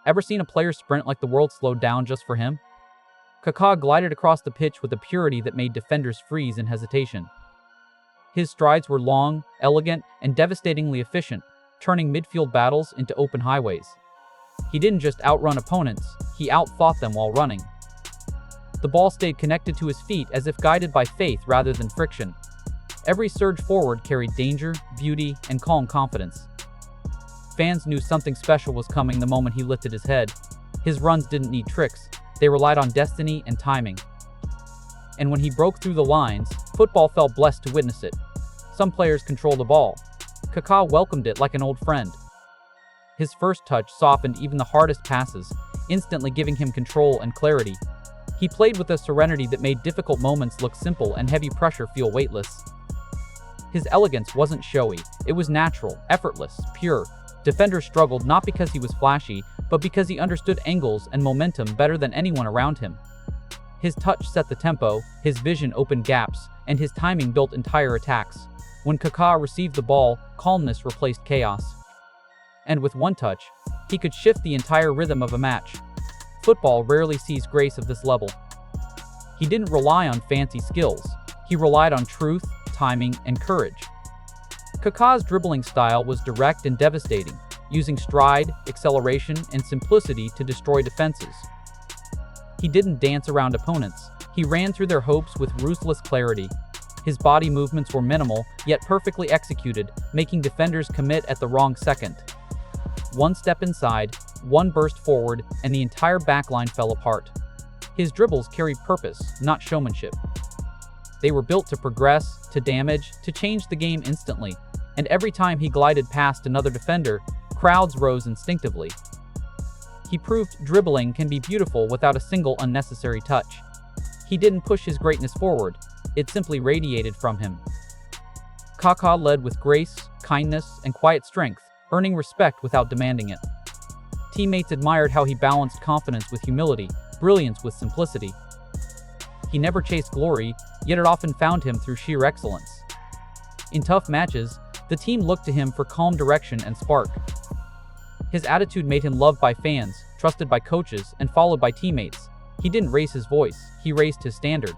Ever seen a player sprint like the world slowed down just for him? Kaká glided across the pitch with a purity that made defenders freeze in hesitation. His strides were long, elegant, and devastatingly efficient, turning midfield battles into open highways. He didn't just outrun opponents, he outthought them while running. The ball stayed connected to his feet as if guided by faith rather than friction. Every surge forward carried danger, beauty, and calm confidence. Fans knew something special was coming the moment he lifted his head. His runs didn't need tricks, they relied on destiny and timing. And when he broke through the lines, football felt blessed to witness it. Some players controlled the ball. Kaká welcomed it like an old friend. His first touch softened even the hardest passes, instantly giving him control and clarity. He played with a serenity that made difficult moments look simple and heavy pressure feel weightless. His elegance wasn't showy, it was natural, effortless, pure. Defenders struggled not because he was flashy, but because he understood angles and momentum better than anyone around him. His touch set the tempo, his vision opened gaps, and his timing built entire attacks. When Kaká received the ball, calmness replaced chaos. And with one touch, he could shift the entire rhythm of a match. Football rarely sees grace of this level. He didn't rely on fancy skills, he relied on truth, timing, and courage. Kaká's dribbling style was direct and devastating, using stride, acceleration, and simplicity to destroy defenses. He didn't dance around opponents, he ran through their hopes with ruthless clarity. His body movements were minimal, yet perfectly executed, making defenders commit at the wrong second. One step inside, one burst forward, and the entire backline fell apart. His dribbles carried purpose, not showmanship. They were built to progress, to damage, to change the game instantly, and every time he glided past another defender, crowds rose instinctively. He proved dribbling can be beautiful without a single unnecessary touch. He didn't push his greatness forward, it simply radiated from him. Kaká led with grace, kindness, and quiet strength, earning respect without demanding it. Teammates admired how he balanced confidence with humility, brilliance with simplicity. He never chased glory, yet it often found him through sheer excellence. In tough matches, the team looked to him for calm direction and spark. His attitude made him loved by fans, trusted by coaches, and followed by teammates. He didn't raise his voice, he raised his standard.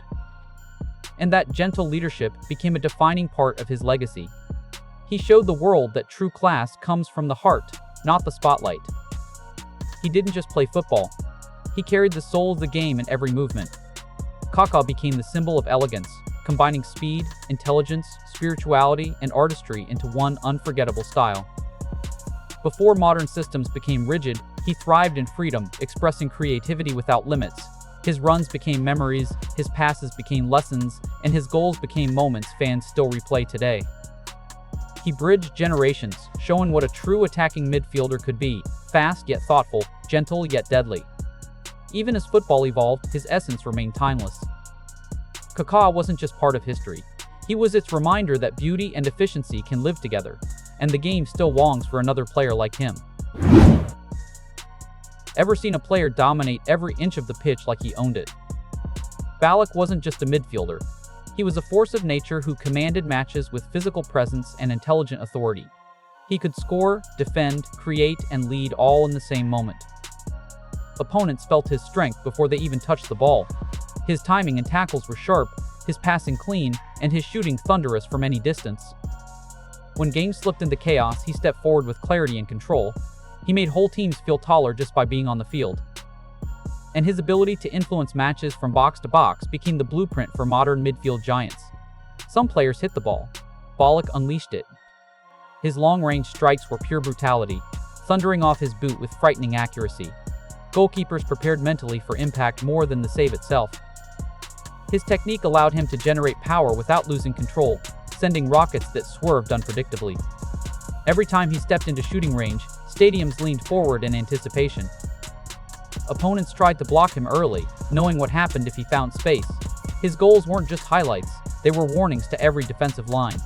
And that gentle leadership became a defining part of his legacy. He showed the world that true class comes from the heart, not the spotlight. He didn't just play football, he carried the soul of the game in every movement. Kaká became the symbol of elegance, combining speed, intelligence, spirituality, and artistry into one unforgettable style. Before modern systems became rigid, he thrived in freedom, expressing creativity without limits. His runs became memories, his passes became lessons, and his goals became moments fans still replay today. He bridged generations, showing what a true attacking midfielder could be, fast yet thoughtful, gentle yet deadly. Even as football evolved, his essence remained timeless. Kaká wasn't just part of history. He was its reminder that beauty and efficiency can live together, and the game still longs for another player like him. Ever seen a player dominate every inch of the pitch like he owned it? Ballack wasn't just a midfielder. He was a force of nature who commanded matches with physical presence and intelligent authority. He could score, defend, create, and lead all in the same moment. Opponents felt his strength before they even touched the ball. His timing and tackles were sharp, his passing clean, and his shooting thunderous from any distance. When games slipped into chaos, he stepped forward with clarity and control. He made whole teams feel taller just by being on the field. And his ability to influence matches from box to box became the blueprint for modern midfield giants. Some players hit the ball. Ballack unleashed it. His long-range strikes were pure brutality, thundering off his boot with frightening accuracy. Goalkeepers prepared mentally for impact more than the save itself. His technique allowed him to generate power without losing control, sending rockets that swerved unpredictably. Every time he stepped into shooting range, stadiums leaned forward in anticipation. Opponents tried to block him early, knowing what happened if he found space. His goals weren't just highlights, they were warnings to every defensive line.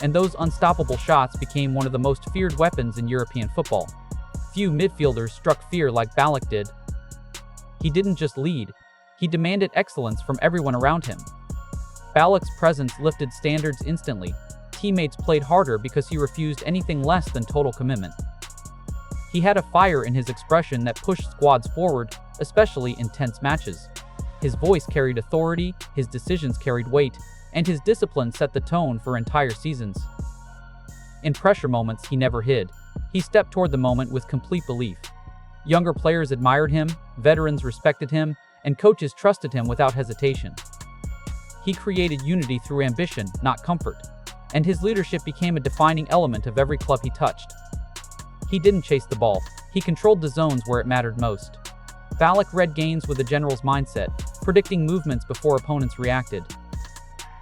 And those unstoppable shots became one of the most feared weapons in European football. Few midfielders struck fear like Ballack did. He didn't just lead, he demanded excellence from everyone around him. Ballack's presence lifted standards instantly. Teammates played harder because he refused anything less than total commitment. He had a fire in his expression that pushed squads forward, especially in tense matches. His voice carried authority, his decisions carried weight, and his discipline set the tone for entire seasons. In pressure moments, he never hid. He stepped toward the moment with complete belief. Younger players admired him, veterans respected him, and coaches trusted him without hesitation. He created unity through ambition, not comfort, and his leadership became a defining element of every club he touched. He didn't chase the ball, he controlled the zones where it mattered most. Ballack read games with a general's mindset, predicting movements before opponents reacted.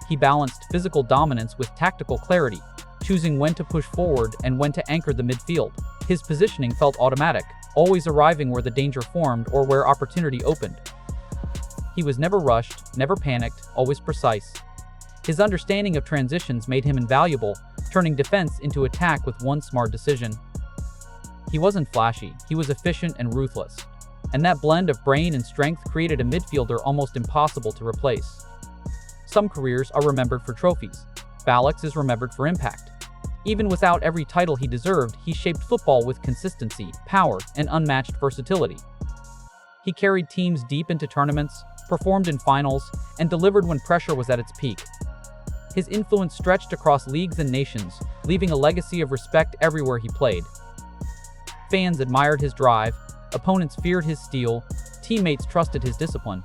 He balanced physical dominance with tactical clarity, choosing when to push forward and when to anchor the midfield. His positioning felt automatic, always arriving where the danger formed or where opportunity opened. He was never rushed, never panicked, always precise. His understanding of transitions made him invaluable, turning defense into attack with one smart decision. He wasn't flashy, he was efficient and ruthless. And that blend of brain and strength created a midfielder almost impossible to replace. Some careers are remembered for trophies. Ballack's is remembered for impact. Even without every title he deserved, he shaped football with consistency, power, and unmatched versatility. He carried teams deep into tournaments, performed in finals, and delivered when pressure was at its peak. His influence stretched across leagues and nations, leaving a legacy of respect everywhere he played. Fans admired his drive, opponents feared his steel, teammates trusted his discipline.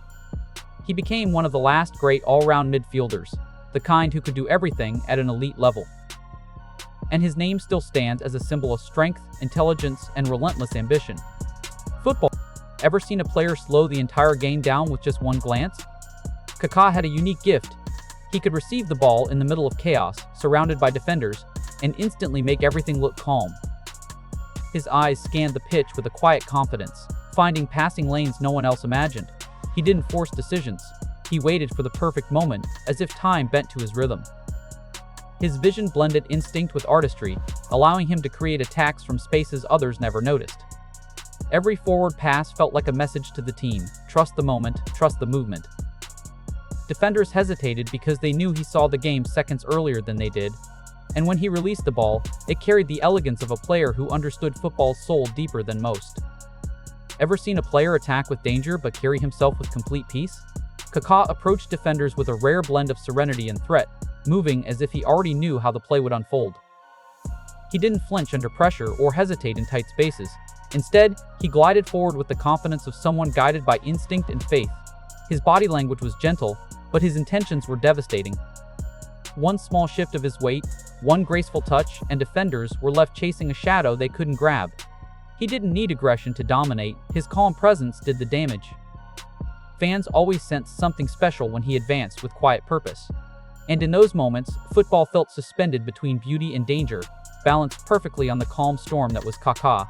He became one of the last great all-round midfielders, the kind who could do everything at an elite level. And his name still stands as a symbol of strength, intelligence, and relentless ambition. Football. Ever seen a player slow the entire game down with just one glance? Kaká had a unique gift. He could receive the ball in the middle of chaos, surrounded by defenders, and instantly make everything look calm. His eyes scanned the pitch with a quiet confidence, finding passing lanes no one else imagined. He didn't force decisions. He waited for the perfect moment, as if time bent to his rhythm. His vision blended instinct with artistry, allowing him to create attacks from spaces others never noticed. Every forward pass felt like a message to the team: trust the moment, trust the movement. Defenders hesitated because they knew he saw the game seconds earlier than they did, and when he released the ball, it carried the elegance of a player who understood football's soul deeper than most. Ever seen a player attack with danger but carry himself with complete peace? Kaká approached defenders with a rare blend of serenity and threat, moving as if he already knew how the play would unfold. He didn't flinch under pressure or hesitate in tight spaces. Instead, he glided forward with the confidence of someone guided by instinct and faith. His body language was gentle, but his intentions were devastating. One small shift of his weight, one graceful touch, and defenders were left chasing a shadow they couldn't grab. He didn't need aggression to dominate, his calm presence did the damage. Fans always sensed something special when he advanced with quiet purpose. And in those moments, football felt suspended between beauty and danger, balanced perfectly on the calm storm that was Kaká.